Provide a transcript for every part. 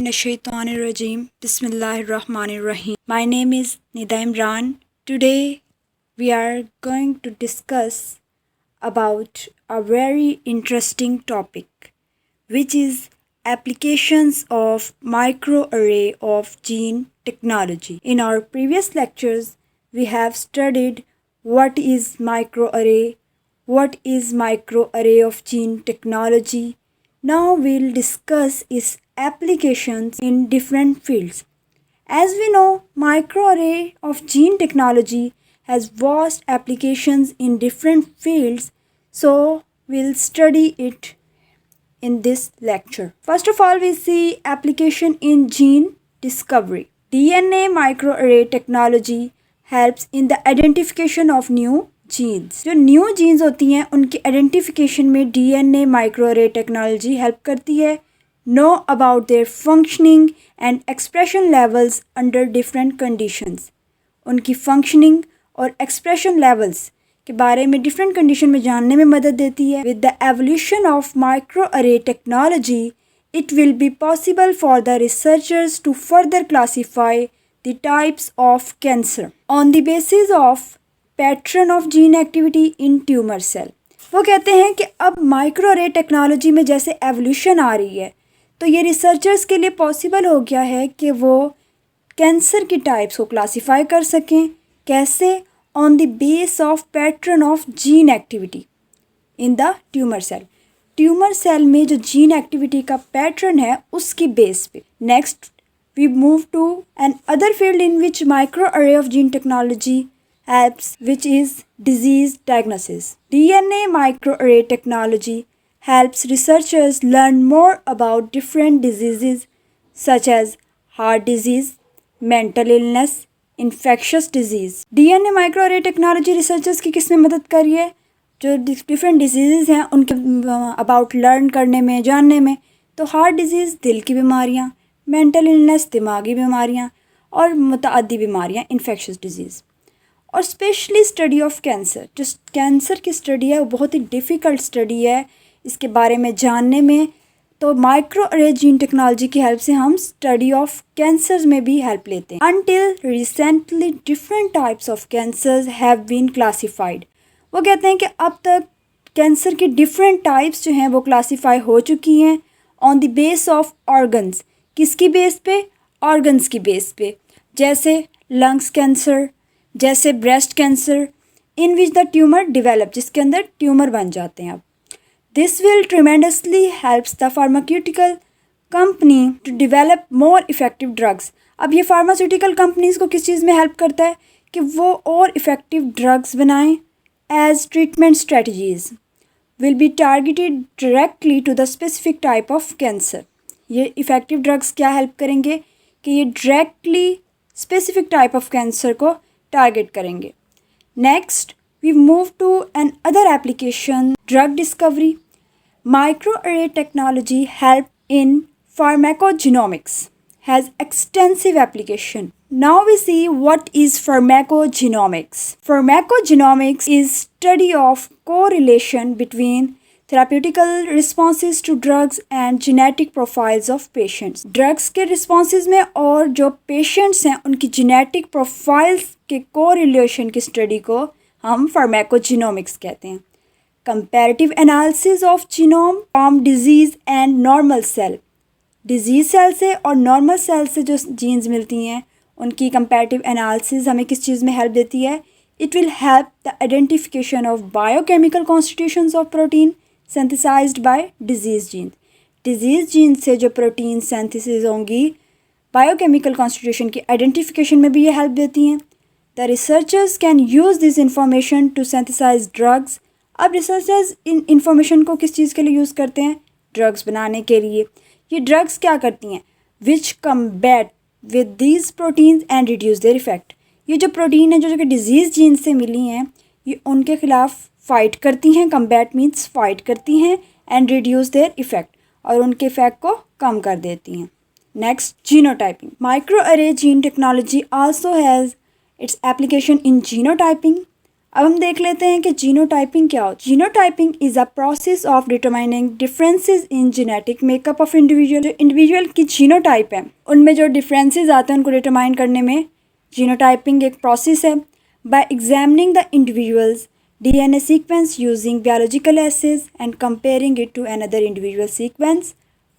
Minash-shaytanir-rajim. Bismillahir-rahmanir-rahim. My name is Nida Imran. Today we are going to discuss about a very interesting topic, which is applications of microarray of gene technology. In our previous lectures, we have studied what is microarray, what is microarray of gene technology. Now we'll discuss its applications in different fields. As we know, microarray of gene technology has vast applications in different fields, so we'll study it in this lecture. First of all, we see application in gene discovery. DNA microarray technology helps in the identification of new genes. जो new jeans होती हैं उनकी identification में DNA microarray technology help करती है. Know about their functioning and expression levels under different conditions. उनकी functioning और expression levels के बारे में डिफरेंट कंडीशन में जानने में मदद देती है. With the evolution of microarray technology it will be possible for the researchers to further classify the types of cancer on the basis of pattern of gene activity in tumor cell. वो कहते हैं कि अब microarray technology में जैसे evolution आ रही है तो ये रिसर्चर्स के लिए पॉसिबल हो गया है कि वो कैंसर की टाइप्स को क्लासीफाई कर सकें. कैसे? On the base of pattern of gene activity in the tumour cell. Tumour cell में जो जीन एक्टिविटी का पैटर्न है उसकी बेस पे. Next we move to another field in which microarray of gene technology helps, which is disease diagnosis. DNA microarray technology helps researchers learn more about different diseases such as heart disease, mental illness, infectious disease. DNA microarray technology researchers की किस में मदद कर रही है? जो different disease हैं उनके अबाउट लर्न करने में, जानने में. तो हार्ट डिजीज़ दिल की बीमारियाँ, मेंटल इलनेस दिमागी बीमारियाँ और मुतअद्दी बीमारियाँ इन्फेक्शस डिजीज़. और स्पेशली स्टडी ऑफ कैंसर. जो कैंसर की स्टडी है वो बहुत ही डिफ़िकल्ट स्टडी है इसके बारे में जानने में. तो माइक्रोअरे जीन टेक्नोलॉजी की हेल्प से हम स्टडी ऑफ कैंसर्स में भी हेल्प लेते हैं. Until recently different types of cancers have been classified. वो कहते हैं कि अब तक कैंसर की डिफरेंट टाइप्स जो हैं वो क्लासीफाई हो चुकी हैं on the base of organs. किसकी बेस पे? ऑर्गन्स की बेस पे. जैसे लंग्स कैंसर, जैसे breast cancer, in which the tumour develop, जिसके अंदर ट्यूमर बन जाते हैं. अब this will tremendously helps the pharmaceutical company to develop more effective drugs. अब ये फार्मास्यूटिकल कंपनीज़ को किस चीज़ में हेल्प करता है कि वो और इफ़ेक्टिव ड्रग्स बनाएं. As treatment strategies will be targeted directly to the specific type of cancer. ये इफ़ेक्टिव ड्रग्स क्या हेल्प करेंगे कि ये directly specific type of cancer को टारगेट करेंगे. Next we move to another application, drug discovery. Microarray technology help in pharmacogenomics has extensive application. Now we see what is pharmacogenomics. Pharmacogenomics is study of correlation between therapeutical responses to drugs and genetic profiles of patients. Drugs के responses में और जो patients हैं उनकी genetic profiles के correlation की study को हम pharmacogenomics कहते हैं. Comparative analysis of genome from disease and normal cell. Disease cell से और नॉर्मल सेल से जो जीन्स मिलती हैं उनकी कंपैरेटिव एनालिसिस हमें किस चीज़ में हेल्प देती है? It will help the identification of biochemical constitutions of protein synthesised by disease gene. Disease gene से जो प्रोटीन सिंथेसिस होंगी बायोकेमिकल कॉन्स्टिट्यूशन की आइडेंटिफिकेशन में भी ये हेल्प देती हैं. The researchers can use this information to synthesise drugs. अब रिसर्चर्स इन इंफॉर्मेशन को किस चीज़ के लिए यूज़ करते हैं? ड्रग्स बनाने के लिए. ये ड्रग्स क्या करती हैं? Which combat with these proteins and reduce their effect. ये जो प्रोटीन है जो कि डिजीज़ जीन से मिली हैं ये उनके खिलाफ फ़ाइट करती हैं. कम्बैट मीन्स फ़ाइट करती हैं एंड रिड्यूस देयर इफ़ेक्ट, और उनके इफ़ेक्ट को कम कर देती हैं. Next genotyping. Microarray gene technology also has its application in genotyping. अब हम देख लेते हैं कि जीनोटाइपिंग क्या होता है। Genotyping is a process of determining differences in genetic makeup of individual. जो इंडिविजुअल की जीनोटाइप है उनमें जो डिफरेंसेस आते हैं उनको डिटरमाइन करने में जीनोटाइपिंग एक प्रोसेस है। Bye examining the individuals DNA sequence using biological assays and comparing it to another individual sequence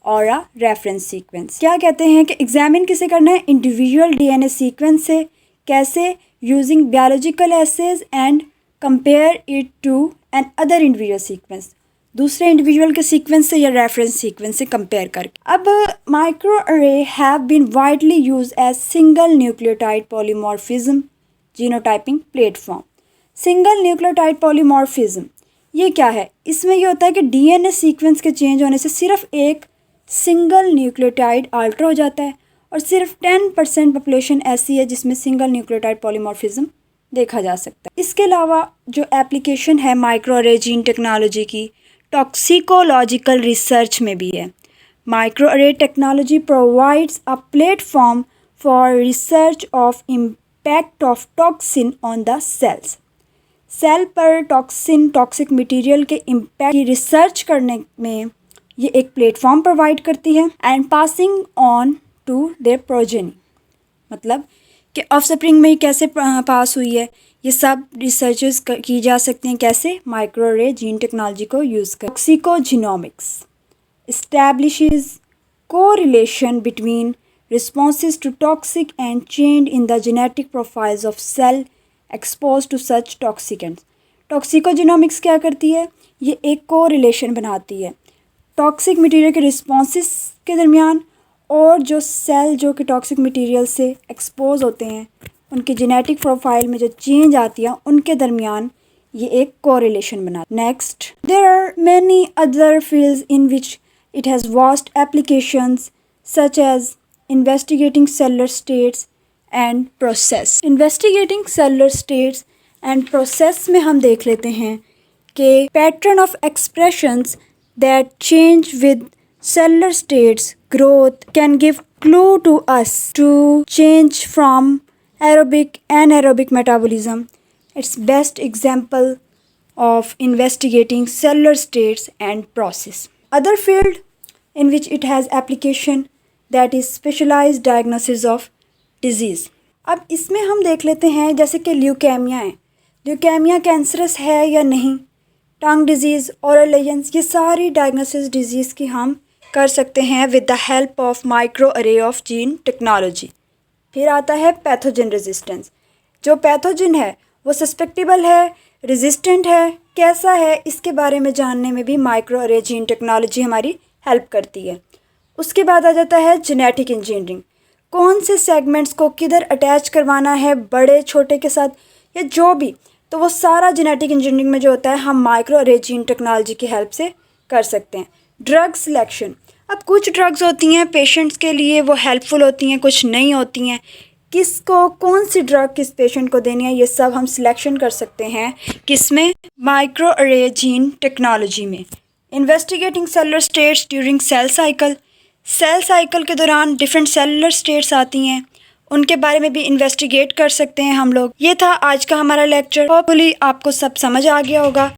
और a reference sequence। क्या कहते हैं कि एग्जामिन किसे करना है, इंडिविजुअल DNA सीक्वेंस से, कैसे, using biological assays and compare it to another individual sequence, दूसरे इंडिविजुअल के सीक्वेंस से या रेफरेंस सीक्वेंस से कंपेयर करके। अब microarray have been widely use as single nucleotide polymorphism genotyping platform. Single nucleotide polymorphism ये क्या है, इसमें ये होता है कि DNA सीक्वेंस के चेंज होने से सिर्फ एक सिंगल न्यूक्लियोटाइड अल्टर हो जाता है और सिर्फ 10% पॉपुलेशन ऐसी है जिसमें सिंगल न्यूक्लियोटाइड पॉलीमॉर्फिज्म देखा जा सकता है। इसके अलावा जो एप्लीकेशन है माइक्रो अरे जीन टेक्नोलॉजी की टॉक्सिकोलॉजिकल रिसर्च में भी है। Microarray technology provides a platform for research of impact of toxin on the cells. Cell पर टॉक्सिक मटेरियल के इम्पैक्ट की रिसर्च करने में ये एक प्लेटफॉर्म प्रोवाइड करती है and passing on to their progeny, मतलब कि ऑफस्प्रिंग में कैसे पास हुई है, ये सब रिसर्चेस की जा सकती हैं कैसे, माइक्रो अरे जीन टेक्नोलॉजी को यूज़ कर। Toxicogenomics establishes correlation between responses to toxic and change in the genetic profiles of cell expose to such toxicants. Toxicogenomics क्या करती है, ये एक कोरिलेशन बनाती है टॉक्सिक मटेरियल के रिस्पॉन्सेस के दरमियान और जो सेल जो कि टॉक्सिक मटेरियल से एक्सपोज होते हैं उनकी जेनेटिक प्रोफाइल में जो चेंज आती है उनके दरमियान ये एक कोरिलेशन बनाती है। Next, there are many other fields in which it has vast applications such as investigating cellular states and process. Investigating cellular states and process में हम देख लेते हैं कि pattern of expressions that change with cellular states growth can give clue to us to change from aerobic and anaerobic metabolism. It's best example of investigating cellular states and process. Other field in which it has application that is specialized diagnosis of disease. अब इसमें हम देख लेते हैं जैसे कि leukaemia है, leukaemia cancerous है या नहीं, टंग डिजीज़, ओरल लेजन्स, ये सारी डायग्नोसिस डिजीज़ की हम कर सकते हैं with the help of micro अरे ऑफ जीन टेक्नोलॉजी। फिर आता है पैथोजन रेजिस्टेंस। जो पैथोजन है वो सस्पेक्टेबल है, रेजिस्टेंट है, कैसा है, इसके बारे में जानने में भी माइक्रो अरे जीन टेक्नोलॉजी हमारी हेल्प करती है। उसके बाद आ जाता है जेनेटिक इंजीनियरिंग, कौन से सेगमेंट्स को किधर अटैच करवाना है बड़े छोटे के साथ या जो भी, तो वो सारा जेनेटिक इंजीनियरिंग में जो होता है हम माइक्रो अरे जीन टेक्नोलॉजी की हेल्प से कर सकते हैं। ड्रग सिलेक्शन, अब कुछ ड्रग्स होती हैं पेशेंट्स के लिए वो हेल्पफुल होती हैं, कुछ नहीं होती हैं, किसको कौन सी ड्रग किस पेशेंट को देनी है ये सब हम सिलेक्शन कर सकते हैं किसमें, माइक्रो अरे जीन टेक्नोलॉजी में। Investigating cellular states during cell cycle, cell cycle के दौरान डिफरेंट सेलुलर स्टेट्स आती हैं, उनके बारे में भी इन्वेस्टिगेट कर सकते हैं हम लोग। ये था आज का हमारा लेक्चर, होपफुली आपको सब समझ आ गया होगा।